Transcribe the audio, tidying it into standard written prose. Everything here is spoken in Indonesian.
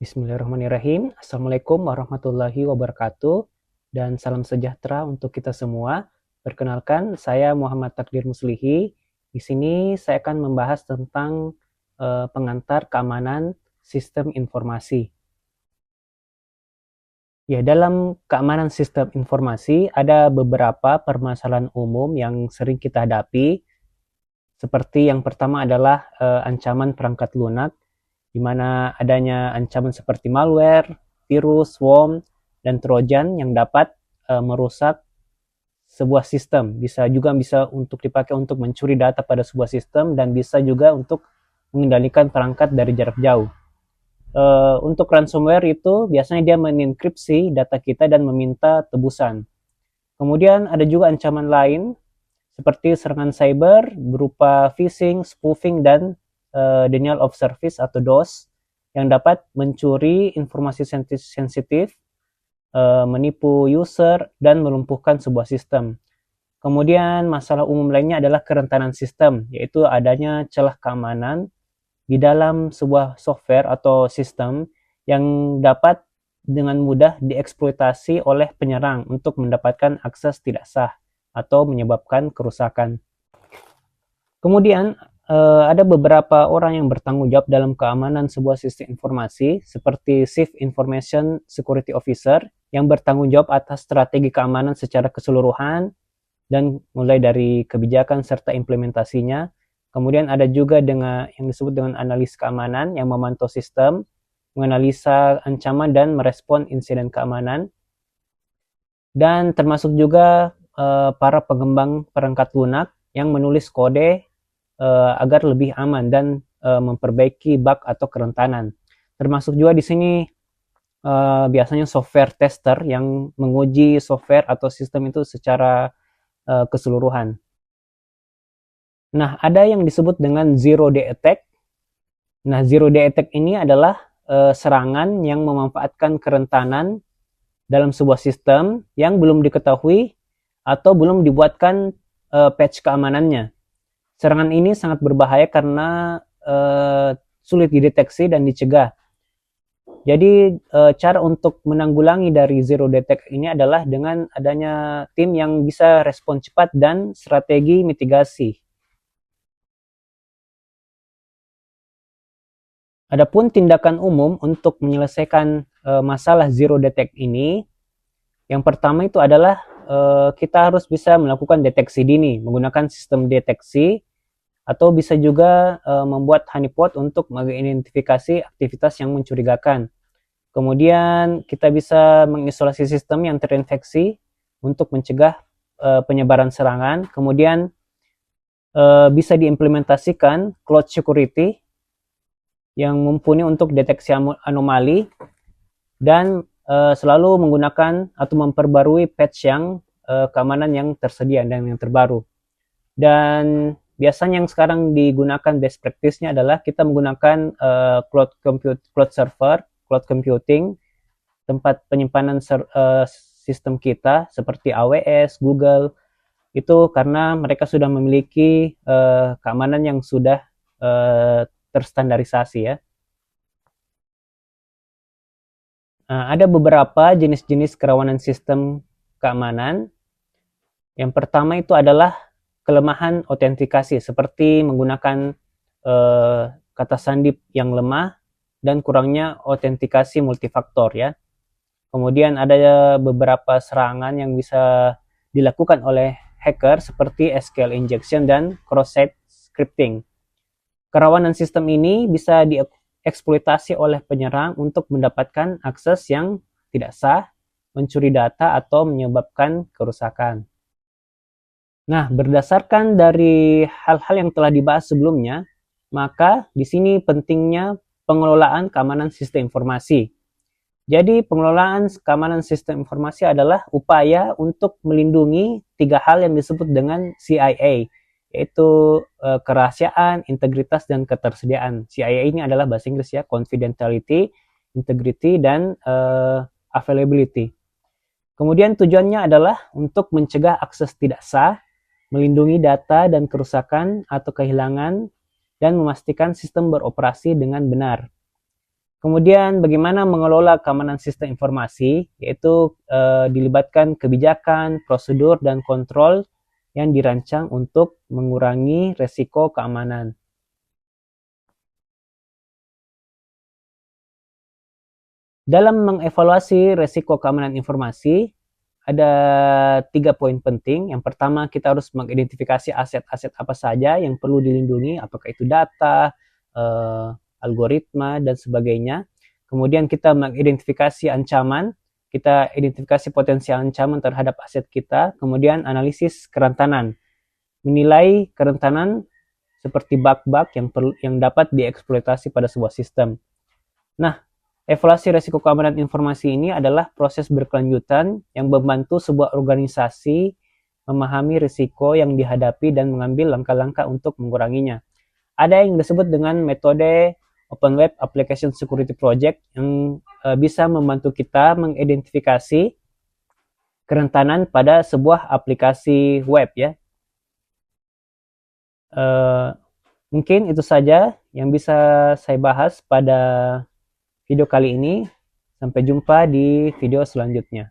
Bismillahirrahmanirrahim. Assalamualaikum warahmatullahi wabarakatuh dan salam sejahtera untuk kita semua. Perkenalkan, saya Muhammad Takdir Muslihi. Di sini saya akan membahas tentang pengantar keamanan sistem informasi. Ya, dalam keamanan sistem informasi ada beberapa permasalahan umum yang sering kita hadapi. Seperti yang pertama adalah ancaman perangkat lunak, di mana adanya ancaman seperti malware, virus, worm, dan trojan yang dapat merusak sebuah sistem. Bisa untuk dipakai untuk mencuri data pada sebuah sistem dan bisa juga untuk mengendalikan perangkat dari jarak jauh. Untuk ransomware itu biasanya dia menenkripsi data kita dan meminta tebusan. Kemudian ada juga ancaman lain seperti serangan cyber berupa phishing, spoofing, dan denial of service atau DOS yang dapat mencuri informasi sensitif, menipu user, dan melumpuhkan sebuah sistem. Kemudian masalah umum lainnya adalah kerentanan sistem, yaitu adanya celah keamanan di dalam sebuah software atau sistem yang dapat dengan mudah dieksploitasi oleh penyerang untuk mendapatkan akses tidak sah atau menyebabkan kerusakan. Kemudian ada beberapa orang yang bertanggung jawab dalam keamanan sebuah sistem informasi seperti Chief Information Security Officer yang bertanggung jawab atas strategi keamanan secara keseluruhan dan mulai dari kebijakan serta implementasinya. Kemudian ada juga yang disebut dengan analis keamanan yang memantau sistem, menganalisa ancaman dan merespon insiden keamanan. Dan termasuk juga para pengembang perangkat lunak yang menulis kode agar lebih aman dan memperbaiki bug atau kerentanan. Termasuk juga di sini biasanya software tester yang menguji software atau sistem itu secara keseluruhan. Nah, ada yang disebut dengan zero day attack. Nah, zero day attack ini adalah serangan yang memanfaatkan kerentanan dalam sebuah sistem yang belum diketahui atau belum dibuatkan patch keamanannya. Serangan ini sangat berbahaya karena sulit dideteksi dan dicegah. Jadi cara untuk menanggulangi dari zero detect ini adalah dengan adanya tim yang bisa respon cepat dan strategi mitigasi. Adapun tindakan umum untuk menyelesaikan masalah zero detect ini, yang pertama itu adalah kita harus bisa melakukan deteksi dini menggunakan sistem deteksi, atau bisa juga membuat honeypot untuk mengidentifikasi aktivitas yang mencurigakan. Kemudian kita bisa mengisolasi sistem yang terinfeksi untuk mencegah penyebaran serangan. Kemudian bisa diimplementasikan cloud security yang mumpuni untuk deteksi anomali dan selalu menggunakan atau memperbarui patch yang keamanan yang tersedia dan yang terbaru. Dan biasanya yang sekarang digunakan best practice-nya adalah kita menggunakan cloud server, cloud computing, tempat penyimpanan sistem kita seperti AWS, Google, itu karena mereka sudah memiliki keamanan yang sudah terstandarisasi ya. Ada beberapa jenis-jenis kerawanan sistem keamanan. Yang pertama itu adalah kelemahan autentikasi seperti menggunakan kata sandi yang lemah dan kurangnya autentikasi multifaktor ya. Kemudian ada beberapa serangan yang bisa dilakukan oleh hacker seperti SQL injection dan cross-site scripting. Kerawanan sistem ini bisa dieksploitasi oleh penyerang untuk mendapatkan akses yang tidak sah, mencuri data atau menyebabkan kerusakan. Nah, berdasarkan dari hal-hal yang telah dibahas sebelumnya, maka di sini pentingnya pengelolaan keamanan sistem informasi. Jadi, pengelolaan keamanan sistem informasi adalah upaya untuk melindungi 3 hal yang disebut dengan CIA, yaitu kerahasiaan, integritas, dan ketersediaan. CIA ini adalah bahasa Inggris ya, confidentiality, integrity, dan availability. Kemudian tujuannya adalah untuk mencegah akses tidak sah, melindungi data dan kerusakan atau kehilangan, dan memastikan sistem beroperasi dengan benar. Kemudian bagaimana mengelola keamanan sistem informasi, yaitu dilibatkan kebijakan, prosedur, dan kontrol yang dirancang untuk mengurangi resiko keamanan. Dalam mengevaluasi resiko keamanan informasi, ada 3 poin penting. Yang pertama, kita harus mengidentifikasi aset-aset apa saja yang perlu dilindungi, apakah itu data, algoritma, dan sebagainya. Kemudian kita mengidentifikasi ancaman, kita identifikasi potensi ancaman terhadap aset kita, kemudian analisis kerentanan, menilai kerentanan seperti bug-bug yang dapat dieksploitasi pada sebuah sistem. Nah, evaluasi risiko keamanan informasi ini adalah proses berkelanjutan yang membantu sebuah organisasi memahami risiko yang dihadapi dan mengambil langkah-langkah untuk menguranginya. Ada yang disebut dengan metode Open Web Application Security Project yang bisa membantu kita mengidentifikasi kerentanan pada sebuah aplikasi web ya. Mungkin itu saja yang bisa saya bahas pada video kali ini. Sampai jumpa di video selanjutnya.